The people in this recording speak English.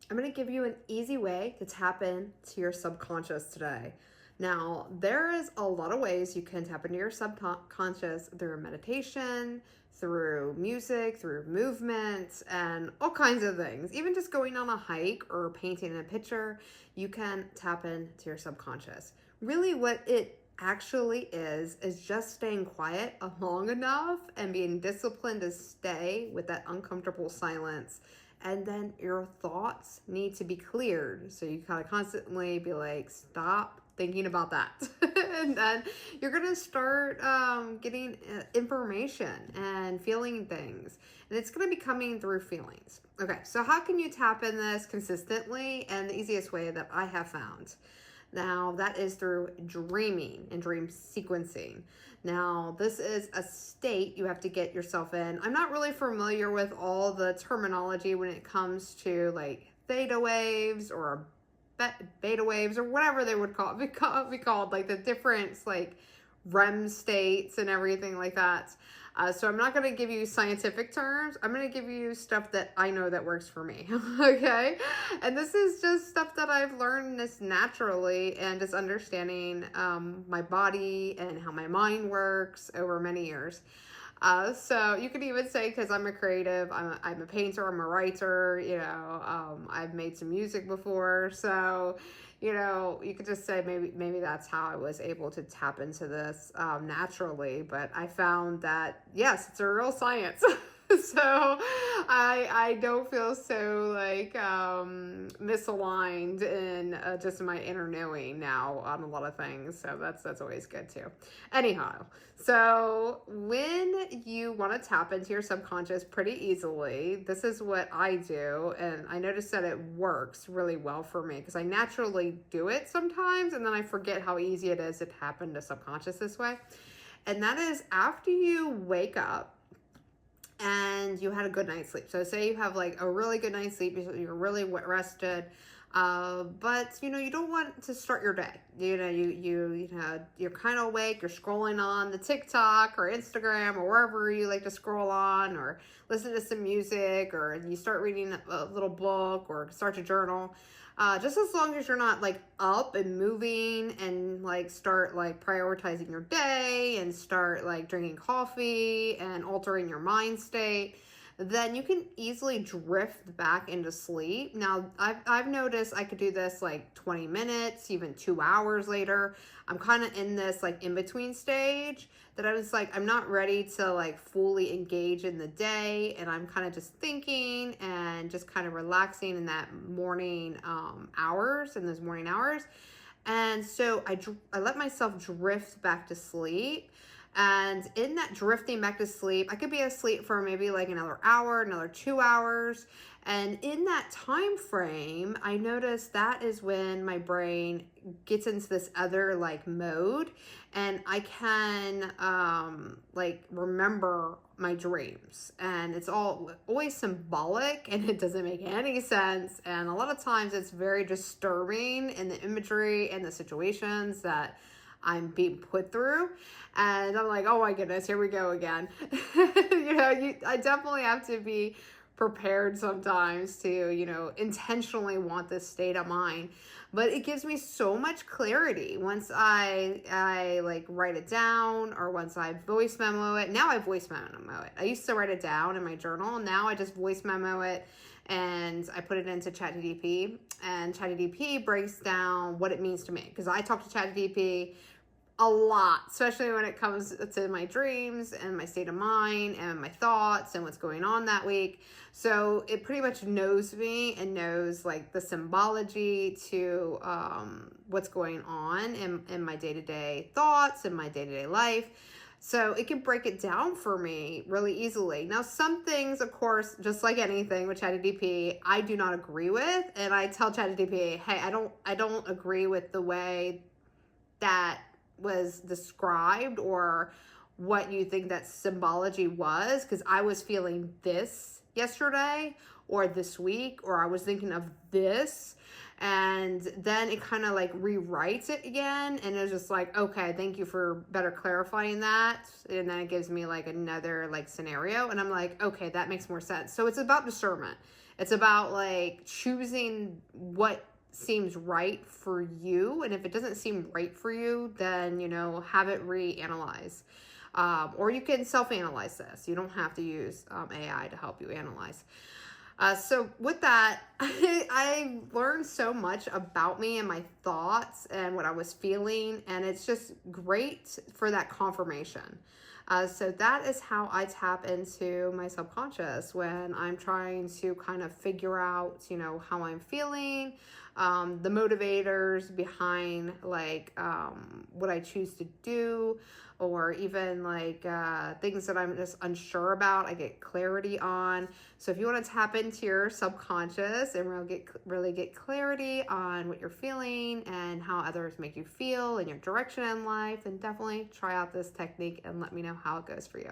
I'm going to give you an easy way to tap into your subconscious today. Now, there is a lot of ways you can tap into your subconscious through meditation, through music, through movement, and all kinds of things. Even just going on a hike or painting a picture, you can tap into your subconscious. Really, what it actually is just staying quiet long enough and being disciplined to stay with that uncomfortable silence. And then your thoughts need to be cleared. So you kind of constantly be like, stop thinking about that. And then you're going to start getting information and feeling things. And it's going to be coming through feelings. Okay, so how can you tap in this consistently? And the easiest way that I have found. Now, that is through dreaming and dream sequencing. Now, this is a state you have to get yourself in. I'm not really familiar with all the terminology when it comes to like theta waves or beta waves or whatever they would be called, like the different like REM states and everything like that. So I'm not going to give you scientific terms. I'm going to give you stuff that I know that works for me. Okay. And this is just stuff that I've learned this naturally and just understanding my body and how my mind works over many years. So you could even say, because I'm a creative, I'm a painter, I'm a writer, I've made some music before. So, you could just say maybe that's how I was able to tap into this naturally. But I found that, yes, it's a real science. So I don't feel so like misaligned in just my inner knowing now on a lot of things. So that's always good too. Anyhow, so when you want to tap into your subconscious pretty easily, this is what I do, and I noticed that it works really well for me because I naturally do it sometimes, and then I forget how easy it is to tap into subconscious this way. And that is after you wake up and you had a good night's sleep. So say you have like a really good night's sleep, you're really rested, but you don't want to start your day. You're kind of awake, you're scrolling on the TikTok or Instagram or wherever you like to scroll on, or listen to some music, or you start reading a little book or start to journal. Just as long as you're not like up and moving and like start like prioritizing your day and start like drinking coffee and altering your mind state, then you can easily drift back into sleep. Now, I've noticed I could do this like 20 minutes, even 2 hours later. I'm kind of in this like in-between stage that I was like, I'm not ready to like fully engage in the day. And I'm kind of just thinking and just kind of relaxing in that morning in those morning hours. And so I let myself drift back to sleep. And in that drifting back to sleep, I could be asleep for maybe like another hour, another 2 hours. And in that time frame, I noticed that is when my brain gets into this other like mode, and I can like remember my dreams. And it's always symbolic, and it doesn't make any sense. And a lot of times it's very disturbing in the imagery and the situations that I'm being put through. And I'm like, oh my goodness, here we go again. I definitely have to be prepared sometimes to, intentionally want this state of mind. But it gives me so much clarity once I like write it down, or once I voice memo it. Now I voice memo it. I used to write it down in my journal. Now I just voice memo it, and I put it into ChatGPT, and ChatGPT breaks down what it means to me, because I talk to ChatGPT a lot, especially when it comes to my dreams and my state of mind and my thoughts and what's going on that week. So it pretty much knows me and knows like the symbology to what's going on in my day-to-day thoughts and my day-to-day life. So it can break it down for me really easily. Now, some things, of course, just like anything with ChatGPT, I do not agree with. And I tell ChatGPT, hey, I don't agree with the way that was described, or what you think that symbology was, because I was feeling this yesterday or this week, or I was thinking of this. And then it kind of like rewrites it again, and it's just like, okay, thank you for better clarifying that. And then it gives me like another like scenario, and I'm like, okay, that makes more sense. So it's about discernment. It's about like choosing what seems right for you. And if it doesn't seem right for you, then, have it reanalyze. Or you can self-analyze this. You don't have to use AI to help you analyze. So with that, I learned so much about me and my thoughts and what I was feeling, and it's just great for that confirmation. So that is how I tap into my subconscious when I'm trying to kind of figure out, how I'm feeling, the motivators behind like what I choose to do, or even like things that I'm just unsure about, I get clarity on. So if you want to tap into your subconscious and really get clarity on what you're feeling and how others make you feel and your direction in life, then definitely try out this technique and let me know how it goes for you.